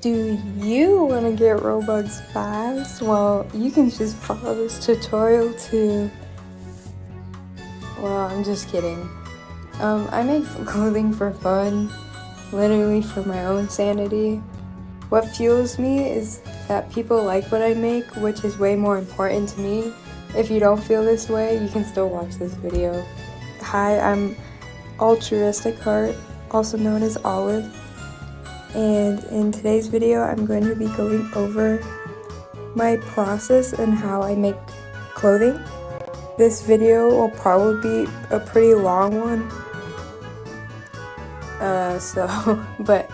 Do you want to get Robux fast? Well, you can just follow this tutorial to... Well, I'm just kidding. I make clothing for fun, literally for my own sanity. What fuels me is that people like what I make, which is way more important to me. If you don't feel this way, you can still watch this video. Hi, I'm Altruistic Heart, also known as Olive. And in today's video, I'm going to be going over my process and how I make clothing. This video will probably be a pretty long one. But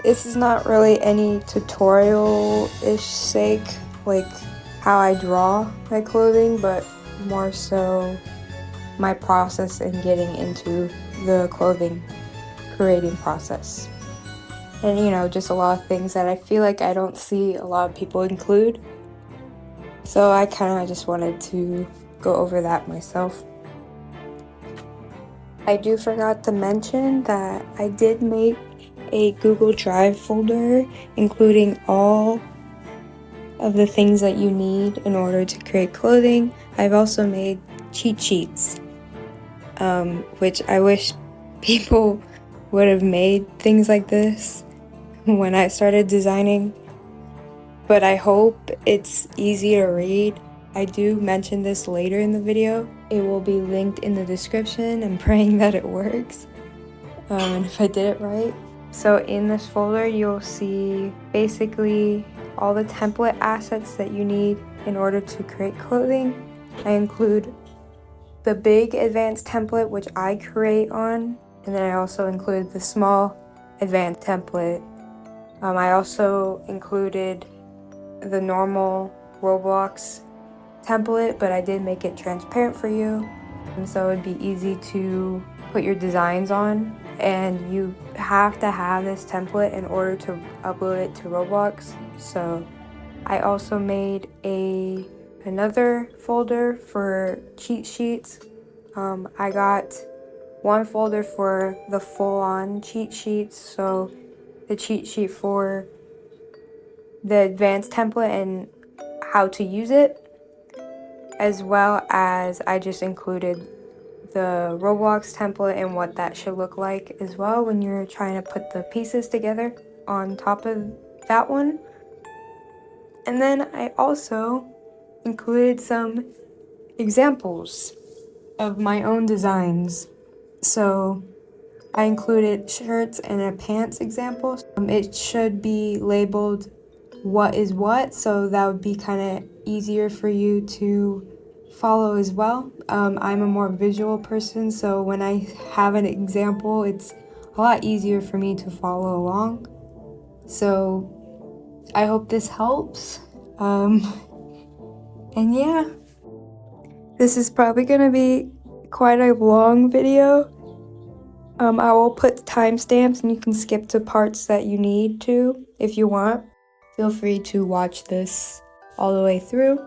this is not really any tutorial-ish sake, like how I draw my clothing, but more so my process in getting into the clothing creating process. And just a lot of things that I feel like I don't see a lot of people include. So I kind of just wanted to go over that myself. I forgot to mention that I did make a Google Drive folder including all of the things that you need in order to create clothing. I've also made cheat sheets, which I wish people would have made things like this when I started designing, but I hope it's easy to read. I do mention this later in the video. It will be linked in the description. I'm praying that it works, and if I did it right. So in this folder, you'll see basically all the template assets that you need in order to create clothing. I include the big advanced template, which I create on, and then I also include the small advanced template. I also included the normal Roblox template, but I did make it transparent for you, and so it'd be easy to put your designs on. And you have to have this template in order to upload it to Roblox. So I also made another folder for cheat sheets. I got one folder for the full-on cheat sheets, so the cheat sheet for the advanced template and how to use it, as well as I just included the Roblox template and what that should look like as well when you're trying to put the pieces together on top of that one. And then I also included some examples of my own designs. So I included shirts and a pants example. It should be labeled what is what, so that would be kind of easier for you to follow as well. I'm a more visual person, so when I have an example, it's a lot easier for me to follow along. So I hope this helps. And yeah, this is probably gonna be quite a long video. I will put timestamps and you can skip to parts that you need to if you want. Feel free to watch this all the way through.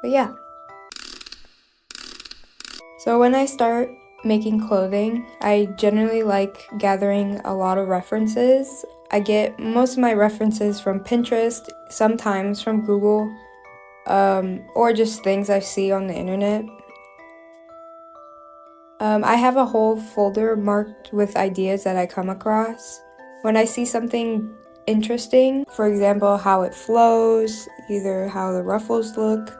But yeah. So when I start making clothing, I generally like gathering a lot of references. I get most of my references from Pinterest, sometimes from Google, or just things I see on the internet. I have a whole folder marked with ideas that I come across. When I see something interesting, for example, how it flows, either how the ruffles look,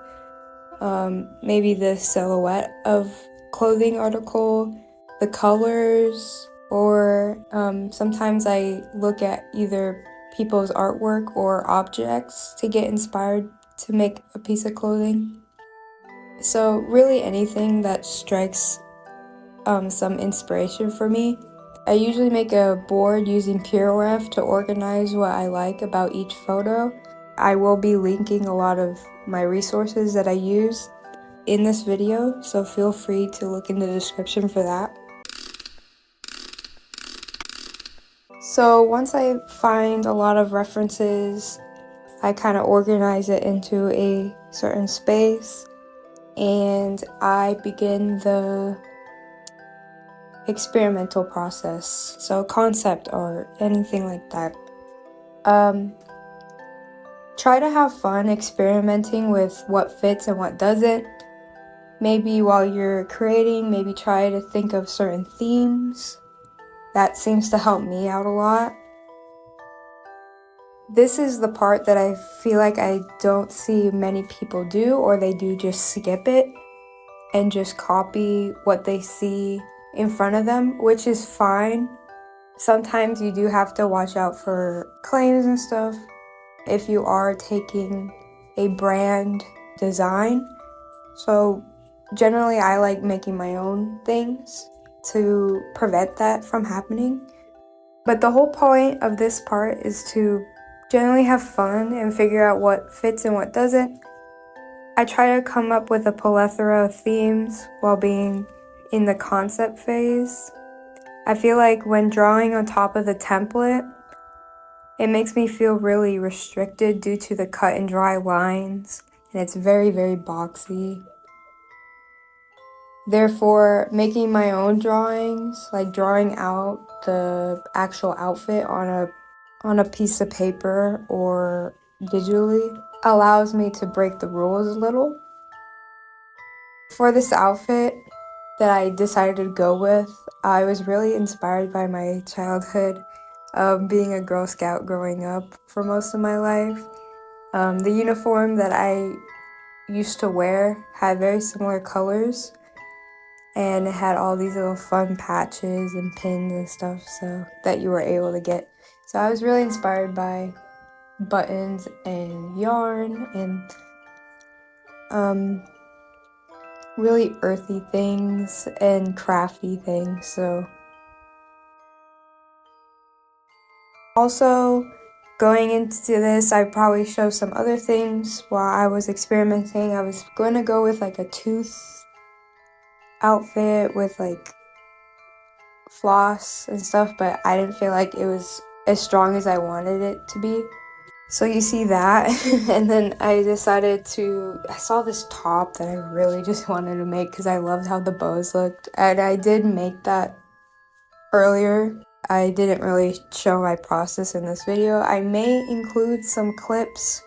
maybe the silhouette of clothing article, the colors, or sometimes I look at either people's artwork or objects to get inspired to make a piece of clothing. So really anything that strikes some inspiration for me. I usually make a board using PureRef to organize what I like about each photo. I will be linking a lot of my resources that I use in this video, so feel free to look in the description for that. So once I find a lot of references, I kind of organize it into a certain space, and I begin the experimental process, so concept art, anything like that. Try to have fun experimenting with what fits and what doesn't. Maybe while you're creating, maybe try to think of certain themes. That seems to help me out a lot. This is the part that I feel like I don't see many people do, or they do just skip it and just copy what they see in front of them, which is fine. Sometimes you do have to watch out for claims and stuff if you are taking a brand design. So generally I like making my own things to prevent that from happening. But the whole point of this part is to generally have fun and figure out what fits and what doesn't. I try to come up with a plethora of themes while being in the concept phase. I feel like when drawing on top of the template, it makes me feel really restricted due to the cut and dry lines, and it's very, very boxy. Therefore, making my own drawings, like drawing out the actual outfit on a piece of paper or digitally, allows me to break the rules a little. For this outfit that I decided to go with, I was really inspired by my childhood, being a Girl Scout growing up for most of my life. The uniform that I used to wear had very similar colors, and it had all these little fun patches and pins and stuff so that you were able to get. So I was really inspired by buttons and yarn and really earthy things and crafty things. So also going into this, I probably show some other things while I was experimenting. I was going to go with like a tooth outfit with like floss and stuff, but I didn't feel like it was as strong as I wanted it to be. So you see that, and then I saw this top that I really just wanted to make because I loved how the bows looked, and I did make that earlier. I didn't really show my process in this video. I may include some clips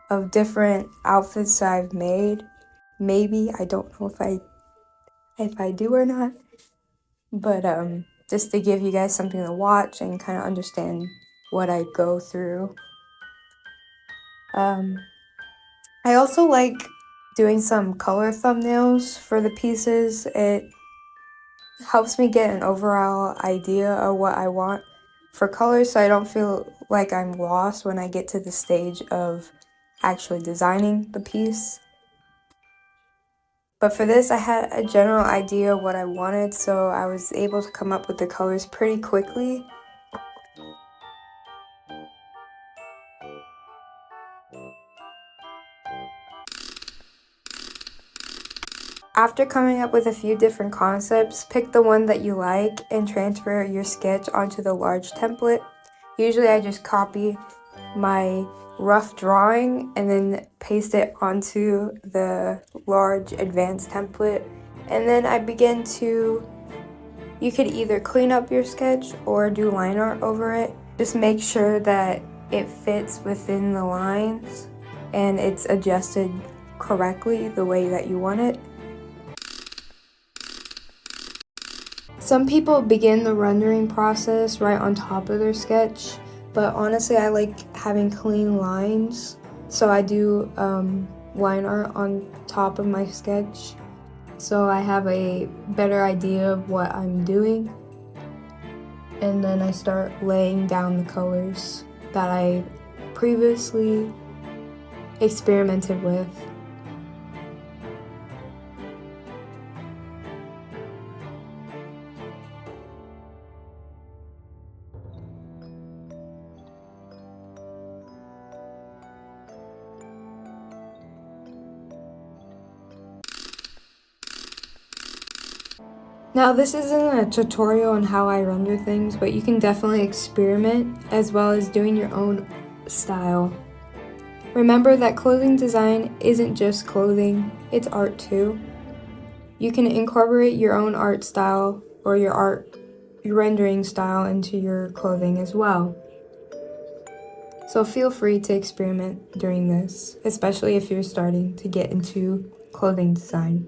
of different outfits that I've made. Maybe, I don't know if I do or not. But just to give you guys something to watch and kind of understand what I go through. I also like doing some color thumbnails for the pieces. It helps me get an overall idea of what I want for colors, so I don't feel like I'm lost when I get to the stage of actually designing the piece. But for this, I had a general idea of what I wanted, so I was able to come up with the colors pretty quickly. After coming up with a few different concepts, pick the one that you like and transfer your sketch onto the large template. Usually I just copy my rough drawing and then paste it onto the large advanced template. And then I begin to, you could either clean up your sketch or do line art over it. Just make sure that it fits within the lines and it's adjusted correctly the way that you want it. Some people begin the rendering process right on top of their sketch, but honestly I like having clean lines, so I do line art on top of my sketch so I have a better idea of what I'm doing, and then I start laying down the colors that I previously experimented with. Now this isn't a tutorial on how I render things, but you can definitely experiment as well as doing your own style. Remember that clothing design isn't just clothing, it's art too. You can incorporate your own art style or your rendering style into your clothing as well. So feel free to experiment during this, especially if you're starting to get into clothing design.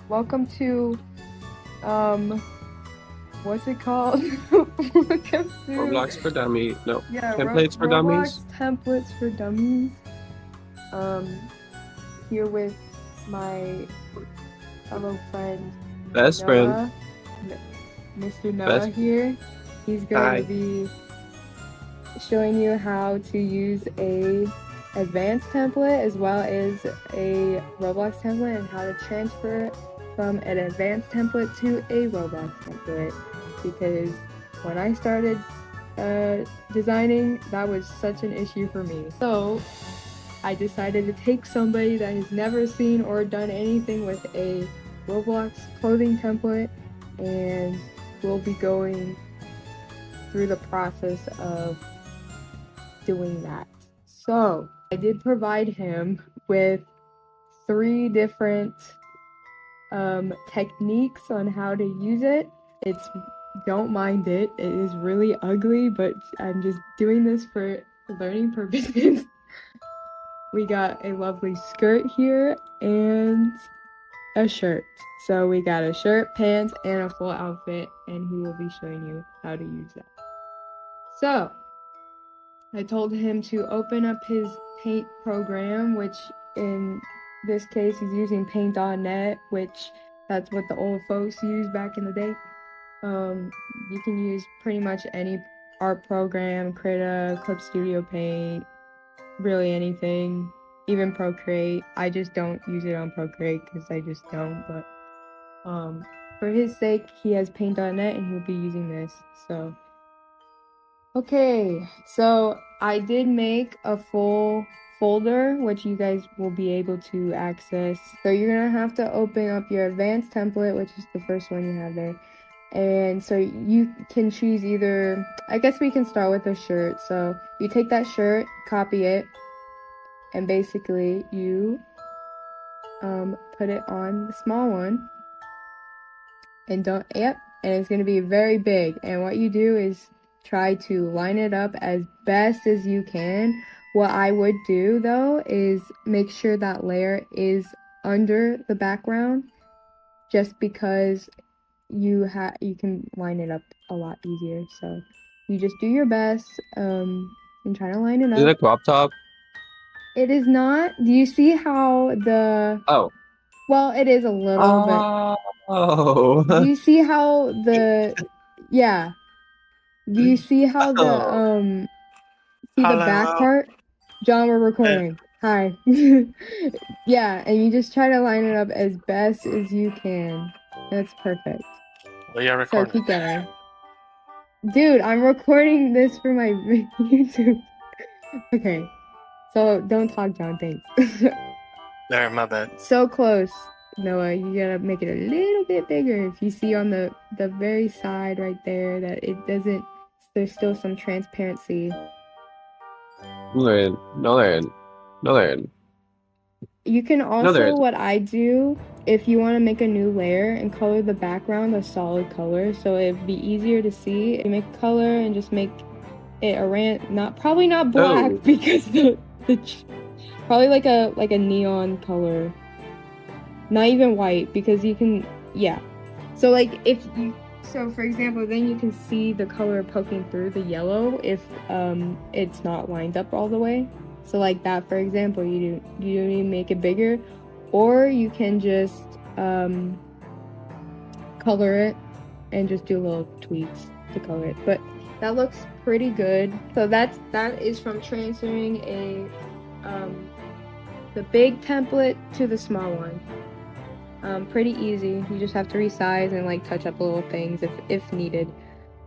Welcome to, what's it called? Welcome to Roblox for dummies. No, yeah, templates for Roblox dummies. templates for dummies. Here with my fellow friend, Best Noah, friend. Mr. Noah Best. here. He's going Hi. to be showing you how to use a advanced template as well as a Roblox template and how to transfer it from an advanced template to a Roblox template, because when I started designing, that was such an issue for me. So I decided to take somebody that has never seen or done anything with a Roblox clothing template, and we'll be going through the process of doing that. So I did provide him with 3 different techniques on how to use it. Don't mind it. It is really ugly, but I'm just doing this for learning purposes. We got a lovely skirt here and a shirt. So we got a shirt, pants, and a full outfit, and he will be showing you how to use that. So I told him to open up his paint program, which in this case he's using paint.net, which that's what the old folks used back in the day. You can use pretty much any art program, Krita, Clip Studio Paint, really anything, even Procreate. I just don't use it on Procreate because I just don't, but for his sake, he has paint.net and he'll be using this. So okay, so I did make a full folder, which you guys will be able to access. So you're gonna have to open up your advanced template, which is the first one you have there. And so you can choose either, I guess we can start with a shirt. So you take that shirt, copy it, and basically you put it on the small one. And and it's going to be very big. And what you do is try to line it up as best as you can. What I would do though is make sure that layer is under the background, just because you can line it up a lot easier. So you just do your best and try to line it Is it up. a crop top? It is not. Do you see how the Oh. well, it is a little, but Oh. do you see how yeah. Do you see how Oh. see the back Hello. part? John, we're Hey, recording. Hi. Yeah, and you just try to line it up as best as you can. That's perfect. we are So recording. keep going. Dude, I'm recording this for my YouTube. Okay. So don't talk, John, thanks. There, my bad. So close, Noah. You gotta make it a little bit bigger. If you see on the very side right there that it doesn't, there's still some transparency. No, there isn't. No, there isn't. No, there isn't. You can No, there also, isn't. what I do, if you want to make a new layer and color the background a solid color, so it'd be easier to see. You make a color and just make it probably not black Oh. because probably like a neon color. Not even white, because you can, yeah. So like so for example, then you can see the color poking through the yellow if it's not lined up all the way. So like that, for example, you need to make it bigger, or you can just color it and just do little tweaks to color it. But that looks pretty good. So that is from transferring the big template to the small one. Pretty easy. You just have to resize and like touch up little things if needed.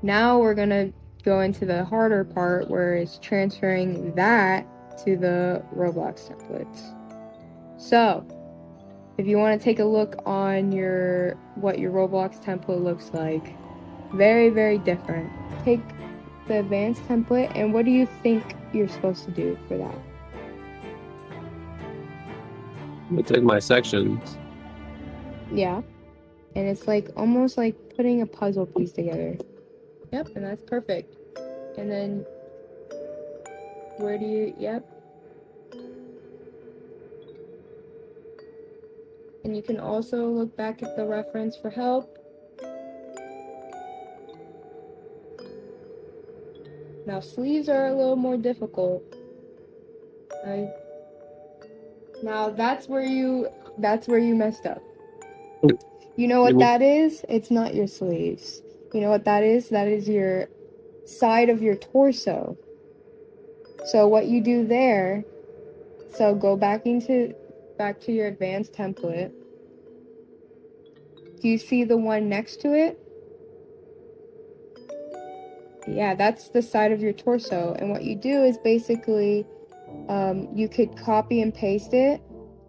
Now we're gonna go into the harder part, where it's transferring that to the Roblox templates. So if you want to take a look on what your Roblox template looks like, very, very different. Take the advanced template, and what do you think you're supposed to do for that? I'm gonna take my sections. Yeah. And it's like almost like putting a puzzle piece together. Yep, and that's perfect. And then yep. And you can also look back at the reference for help. Now sleeves are a little more difficult. Now that's where you messed up. You know what that is? It's not your sleeves. You know what that is? That is your side of your torso. So what you do there, so go back to your advanced template. Do you see the one next to it? Yeah, that's the side of your torso. And what you do is basically, you could copy and paste it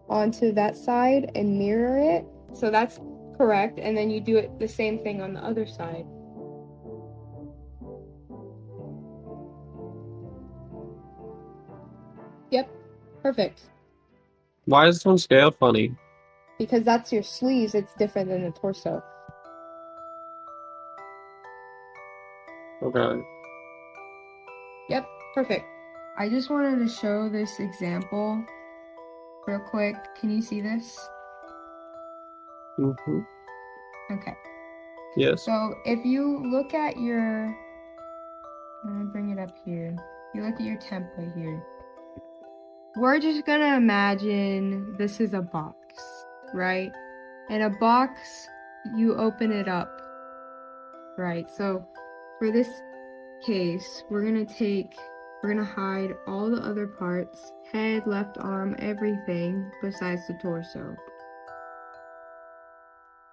onto that side and mirror it. So that's correct. And then you do it the same thing on the other side. Yep, perfect. Why is this one scaled funny? Because that's your sleeves, it's different than the torso. Okay. Yep, perfect. I just wanted to show this example real quick. Can you see this? Mm-hmm. Okay. Yes. So if you look at let me bring it up here. You look at your template here. We're just gonna imagine this is a box, right? And a box, you open it up, right? So for this case, we're gonna hide all the other parts, head, left arm, everything besides the torso.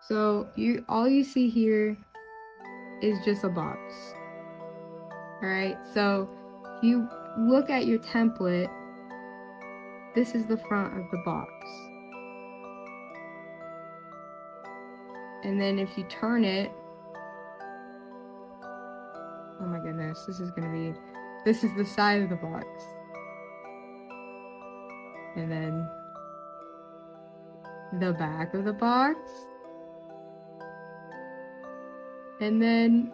So all you see here is just a box. Alright, so if you look at your template, this is the front of the box. And then if you turn it, oh my goodness, this is the side of the box. And then the back of the box. And then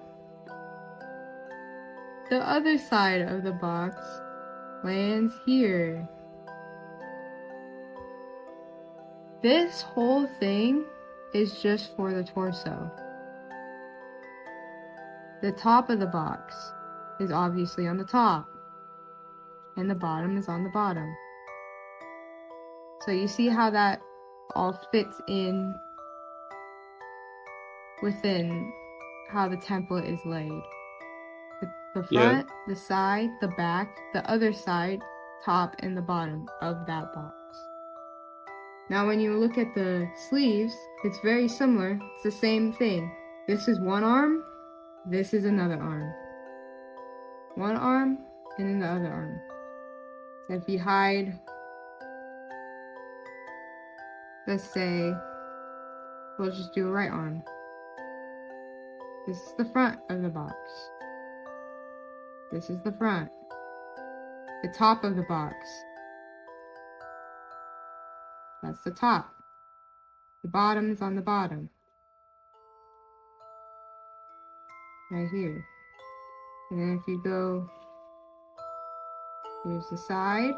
the other side of the box lands here. This whole thing is just for the torso. The top of the box is obviously on the top, and the bottom is on the bottom. So you see how that all fits in within how the template is laid. The front, the side, the back, the other side, top, and the bottom of that box. Now when you look at the sleeves, it's very similar. It's the same thing. This is one arm, this is another arm. One arm, and then the other arm. So if you hide, let's say, we'll just do a right arm. This is the front of the box. This is the front. The top of the box. That's the top. The bottom is on the bottom. Right here. And then if you go, here's the side,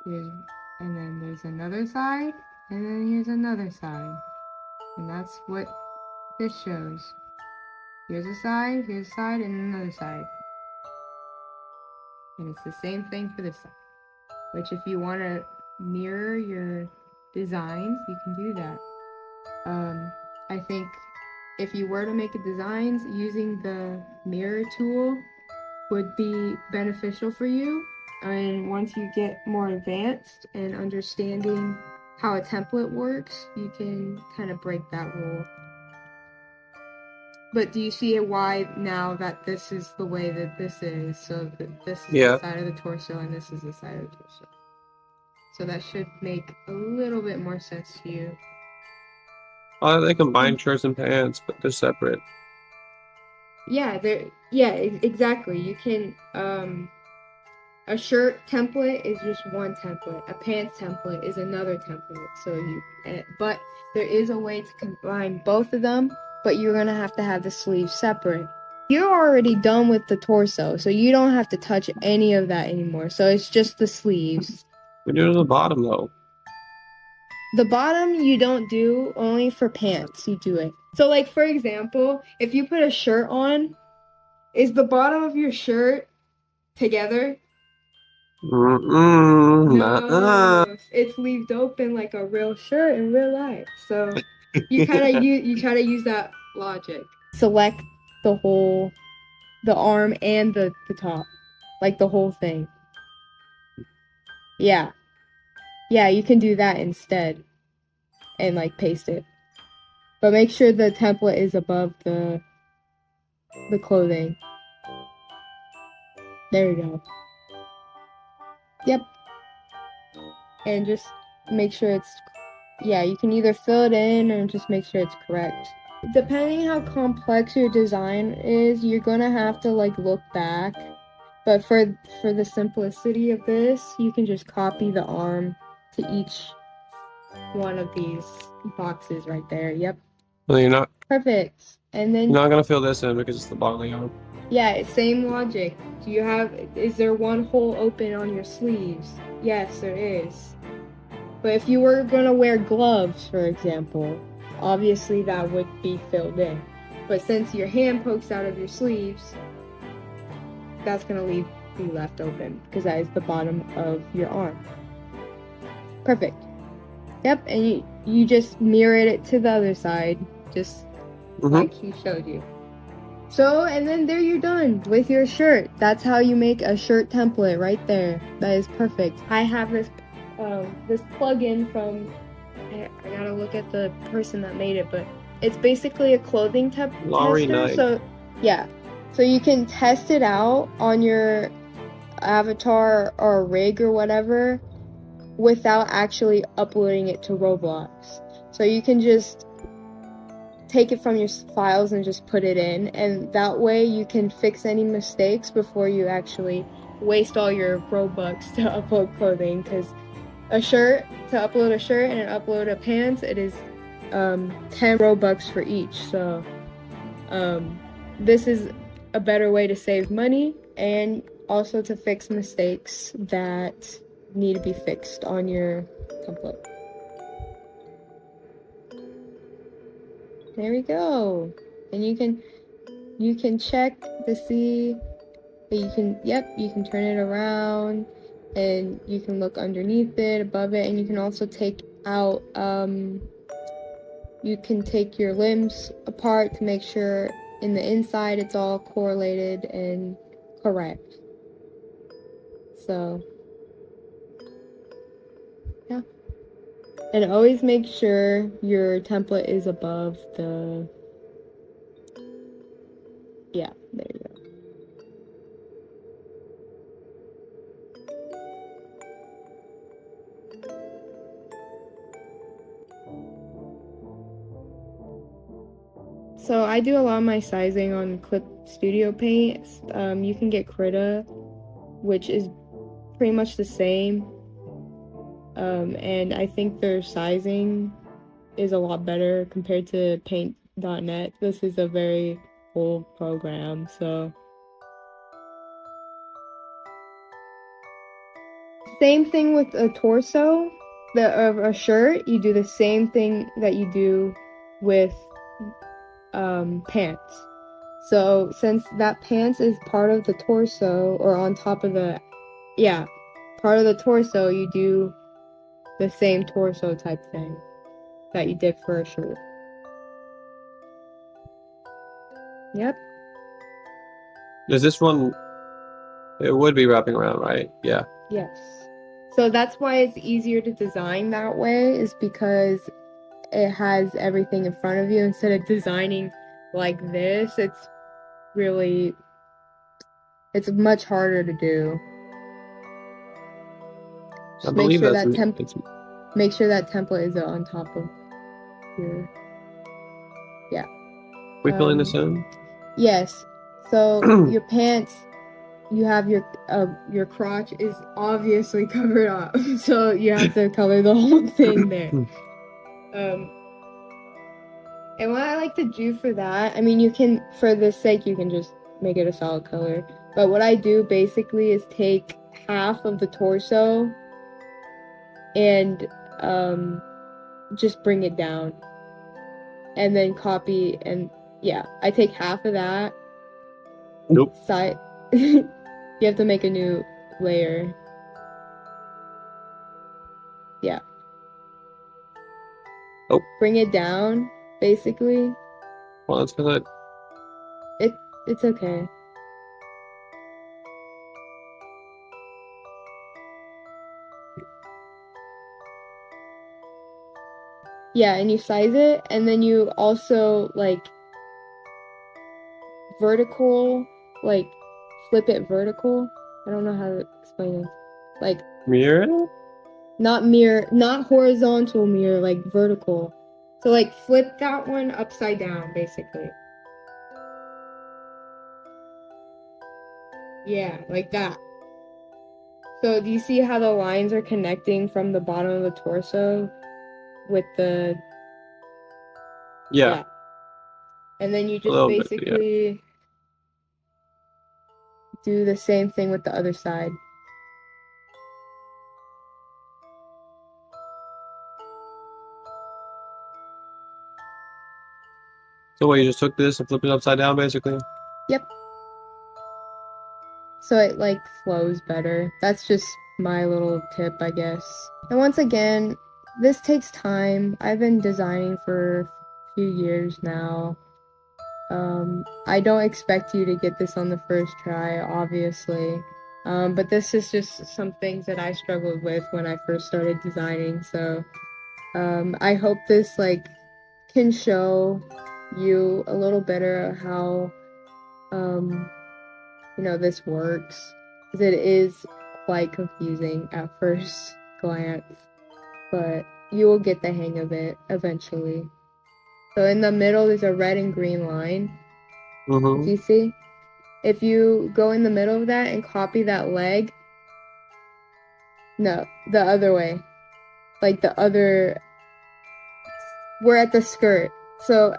and then there's another side, and then here's another side. And that's what this shows. Here's a side, and another side. And it's the same thing for this side. Which if you want to mirror your designs, you can do that. I think if you were to make a designs, using the mirror tool would be beneficial for you. And once you get more advanced and understanding how a template works, you can kind of break that rule. But do you see why now that this is the way that this is? So that this is the side of the torso and this is the side of the torso. So that should make a little bit more sense to you. They combine shirts and pants, but they're separate. Yeah, exactly. You can, a shirt template is just one template. A pants template is another template. But there is a way to combine both of them, but you're gonna have to have the sleeves separate. You're already done with the torso, so you don't have to touch any of that anymore. So it's just the sleeves. We do it at the bottom though. The bottom you don't do, only for pants you do it. So like for example, if you put a shirt on, is the bottom of your shirt together? No, it's leaved open like a real shirt in real life. So you try to use that logic. Select the arm and the top, like the whole thing. Yeah, you can do that instead, and like paste it. But make sure the template is above the clothing. There we go. Yep. And just make sure it's, you can either fill it in or just make sure it's correct. Depending how complex your design is, you're gonna have to like look back. But for the simplicity of this, you can just copy the arm to each one of these boxes right there. Yep. Well, you're not perfect. And then you're not gonna fill this in because it's the bodily arm. Yeah, same logic. Is there one hole open on your sleeves? Yes, there is. But if you were gonna wear gloves, for example, obviously that would be filled in. But since your hand pokes out of your sleeves, that's gonna be left open because that is the bottom of your arm. Perfect. Yep, and you just mirrored it to the other side, just like he showed you. So, and then there you're done with your shirt. That's how you make a shirt template right there. That is perfect. I have this plugin from, I gotta look at the person that made it, but it's basically a clothing tester. So, yeah. So you can test it out on your avatar or rig or whatever without actually uploading it to Roblox. So you can just take it from your files and just put it in, and that way you can fix any mistakes before you actually waste all your Robux to upload clothing, because to upload a shirt and upload a pants, it is 10 Robux for each. So This is a better way to save money and also to fix mistakes that need to be fixed on your template. There we go. And you can check to see that you can turn it around, and you can look underneath it, above it, and you can also take out you can take your limbs apart to make sure in the inside it's all correlated and correct. So yeah. And always make sure your template is above the, yeah, there you go. So I do a lot of my sizing on Clip Studio Paint. You can get Krita, which is pretty much the same. And I think their sizing is a lot better compared to Paint.net. This is a very old program, so. Same thing with a torso of a shirt. You do the same thing that you do with pants. So since that pants is part of the torso, or on top of the, yeah, part of the torso, you do the same torso type thing that you did for a shirt. Yep. Does this one, it would be wrapping around, right? Yeah. Yes. So that's why it's easier to design that way, is because it has everything in front of you instead of designing like this. It's much harder to do. Just make sure that template is on top of your, yeah. We filling this in? Yes. So your pants, you have your crotch is obviously covered up, so you have to color the whole thing there. And what I like to do for that, I mean, you can, for this sake, you can just make it a solid color. But what I do basically is take half of the torso and just bring it down. And then copy, and yeah, I take half of that. Nope. Side. You have to make a new layer. Yeah. Oh. Bring it down, basically. Well, that's because It's okay. Yeah, and you size it, and then you also, like, vertical, like, flip it vertical. I don't know how to explain it. Like, mirror it? Not horizontal mirror, like vertical. So, like, flip that one upside down, basically. Yeah, like that. So do you see how the lines are connecting from the bottom of the torso with the... Yeah. And then you just basically do the same thing with the other side. So what, you just took this and flipped it upside down, basically? Yep. So it, like, flows better. That's just my little tip, I guess. And once again, this takes time. I've been designing for a few years now. I don't expect you to get this on the first try, obviously. But this is just some things that I struggled with when I first started designing. So I hope this, like, can show you a little better how this works, because it is quite confusing at first glance, but you will get the hang of it eventually. So in the middle there's a red and green line. If you see, if you go in the middle of that and copy that leg, no, the other way, like the other, we're at the skirt. So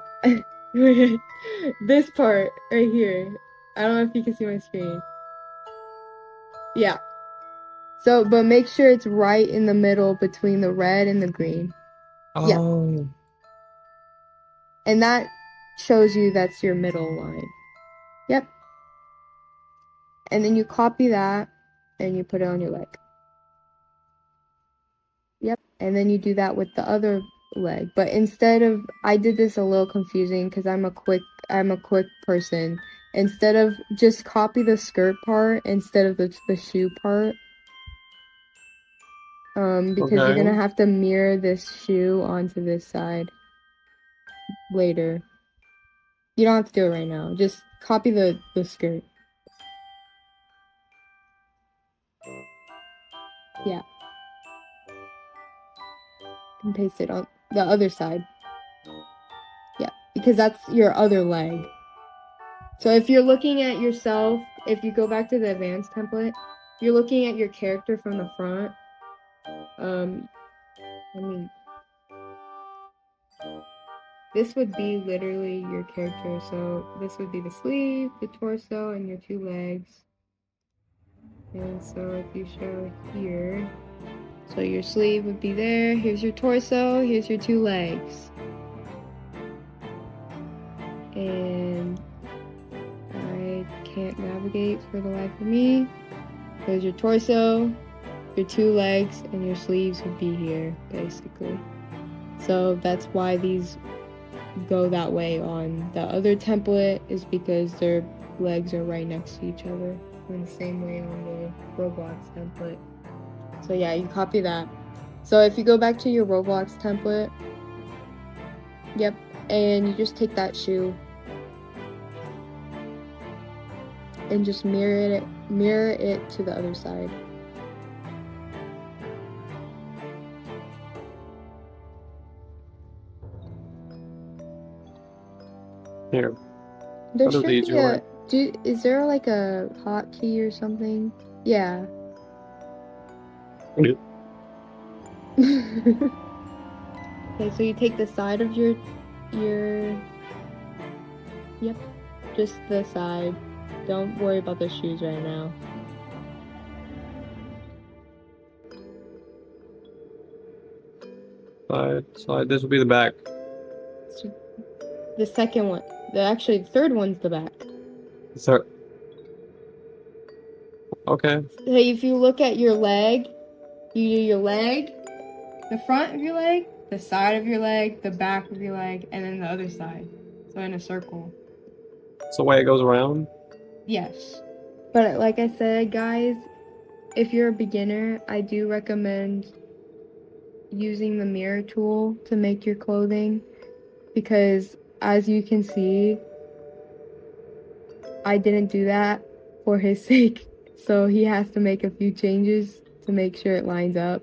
This part right here. I don't know if you can see my screen. Yeah. So, but make sure it's right in the middle between the red and the green. Yeah. Oh. And that shows you that's your middle line. Yep. And then you copy that and you put it on your leg. Yep. And then you do that with the other leg. But instead of, I did this a little confusing because I'm a quick person. Instead of just copy the skirt part instead of the shoe part. Because you're gonna Okay. have to mirror this shoe onto this side later. You don't have to do it right now. Just copy the skirt. Yeah. And paste it on the other side. Yeah, because that's your other leg. So if you're looking at yourself, if you go back to the advanced template, you're looking at your character from the front. I mean, this would be literally your character. So this would be the sleeve, the torso, and your two legs. And so if you show here, so your sleeve would be there. Here's your torso. Here's your two legs. And I can't navigate for the life of me. There's your torso, your two legs, and your sleeves would be here, basically. So that's why these go that way on the other template, is because their legs are right next to each other. In the same way on the Roblox template. So yeah, you copy that. So if you go back to your Roblox template, yep, and you just take that shoe and just mirror it to the other side. Here. There What are should these be yours? is there like a hotkey or something? Yeah. Yeah. Okay, so you take the side of your, yep, just the side. Don't worry about the shoes right now. Side. This will be the back. So the second one, actually the third one's the back. So, okay. Hey, if you look at your leg, you do your leg, the front of your leg, the side of your leg, the back of your leg, and then the other side. So in a circle. It's the way it goes around. Yes. But like I said, guys, if you're a beginner, I do recommend using the mirror tool to make your clothing, because as you can see, I didn't do that for his sake. So he has to make a few changes to make sure it lines up.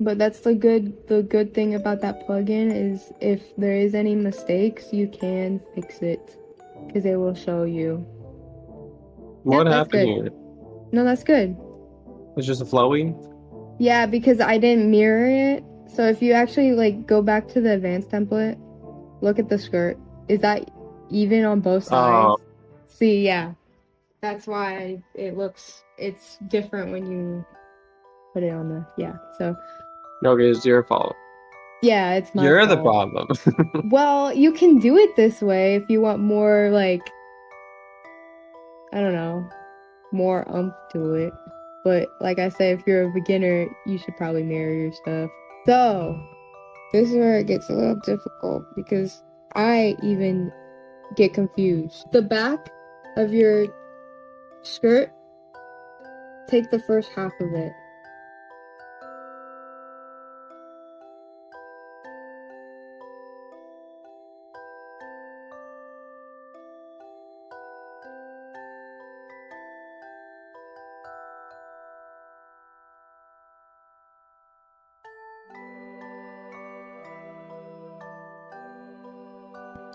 But that's the good thing about that plugin, is if there is any mistakes, you can fix it because it will show you. What Yep, that's happened good. here? No, that's good. It's just a flowy. Yeah, because I didn't mirror it. So if you actually like go back to the advanced template, look at the skirt. Is that even on both sides? See, yeah. That's why it's different when you put it on the, yeah. So Okay, it's your fault. yeah, it's my You're the fault. problem. Well, you can do it this way if you want more, like, I don't know, more oomph to it. But like I said, if you're a beginner, you should probably mirror your stuff. So, this is where it gets a little difficult because I even get confused. The back of your skirt, take the first half of it.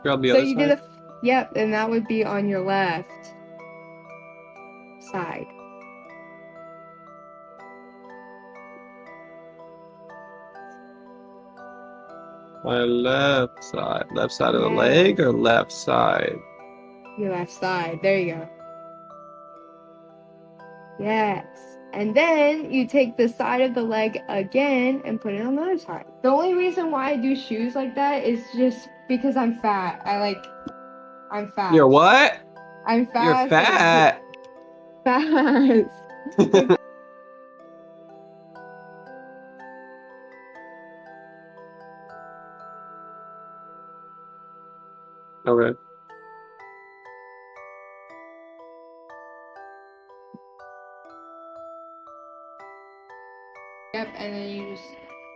Grab the So other you do side. yep, and that would be on your left side. My left side. Left side of the Yes. leg or left side? Your left side. There you go. Yes. And then you take the side of the leg again and put it on the other side. The only reason why I do shoes like that is just because I'm fat. I'm fat. You're what? I'm fast. You're fat. Fast. Okay. Yep, and then you just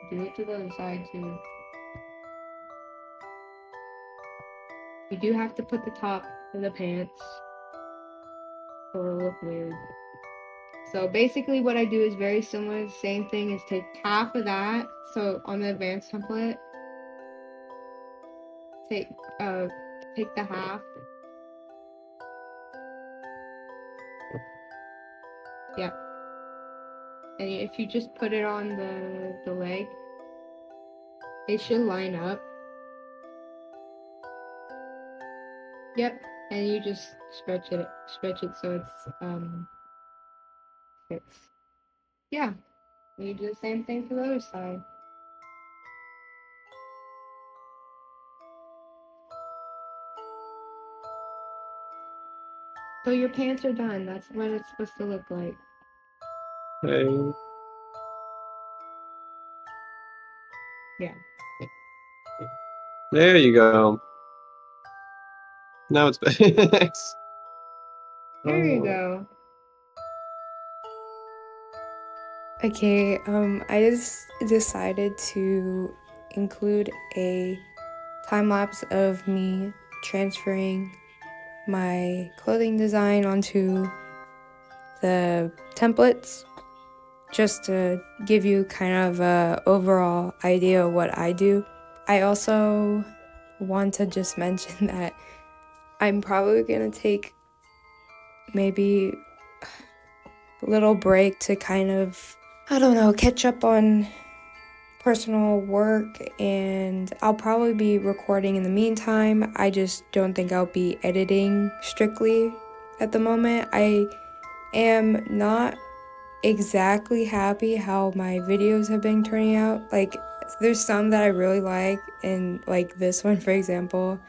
do it to the other side too. You do have to put the top in the pants, or it'll look weird. So basically what I do is very similar. The same thing is take half of that. So on the advanced template, take the half. Yep. And if you just put it on the leg, it should line up. Yep. And you just stretch it so it's fits. Yeah. And you do the same thing for the other side. So your pants are done. That's what it's supposed to look like. Okay. Yeah. There you go. Now it's fixed. There you Oh. go. Okay, I just decided to include a time lapse of me transferring my clothing design onto the templates just to give you kind of a overall idea of what I do. I also want to just mention that I'm probably gonna take maybe a little break to kind of, I don't know, catch up on personal work, and I'll probably be recording in the meantime. I just don't think I'll be editing strictly at the moment. I am not exactly happy how my videos have been turning out. Like, there's some that I really like, and like this one, for example,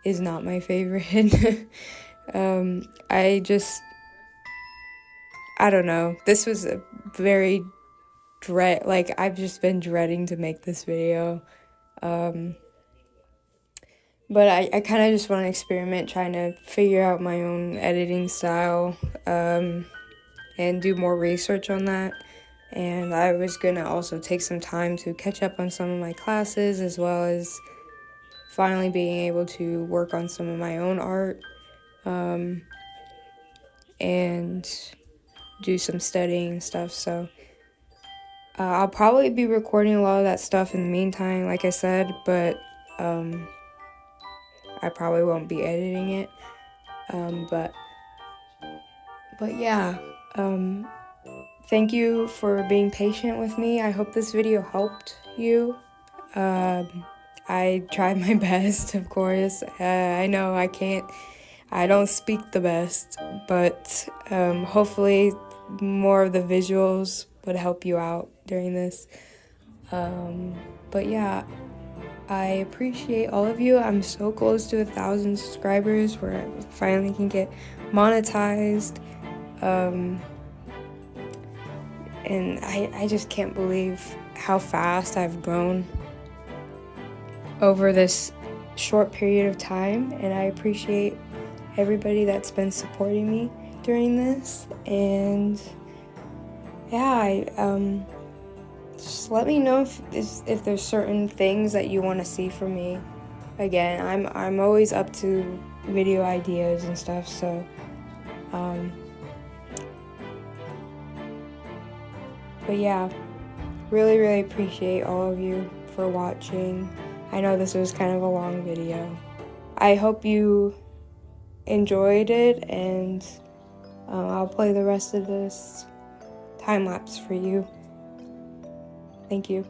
is not my favorite. I don't know. This was a very I've just been dreading to make this video. But I kind of just want to experiment trying to figure out my own editing style, and do more research on that. And I was going to also take some time to catch up on some of my classes, as well as finally being able to work on some of my own art, and do some studying and stuff. So I'll probably be recording a lot of that stuff in the meantime, like I said, but I probably won't be editing it. But yeah, thank you for being patient with me. I hope this video helped you. I tried my best, of course. I know I don't speak the best, but hopefully more of the visuals would help you out during this. But yeah, I appreciate all of you. I'm so close to 1,000 subscribers where I finally can get monetized. And I just can't believe how fast I've grown over this short period of time, and I appreciate everybody that's been supporting me during this. And yeah, just let me know if there's certain things that you want to see from me. Again, I'm always up to video ideas and stuff, so but yeah, really appreciate all of you for watching. I know this was kind of a long video. I hope you enjoyed it, and I'll play the rest of this time lapse for you. Thank you.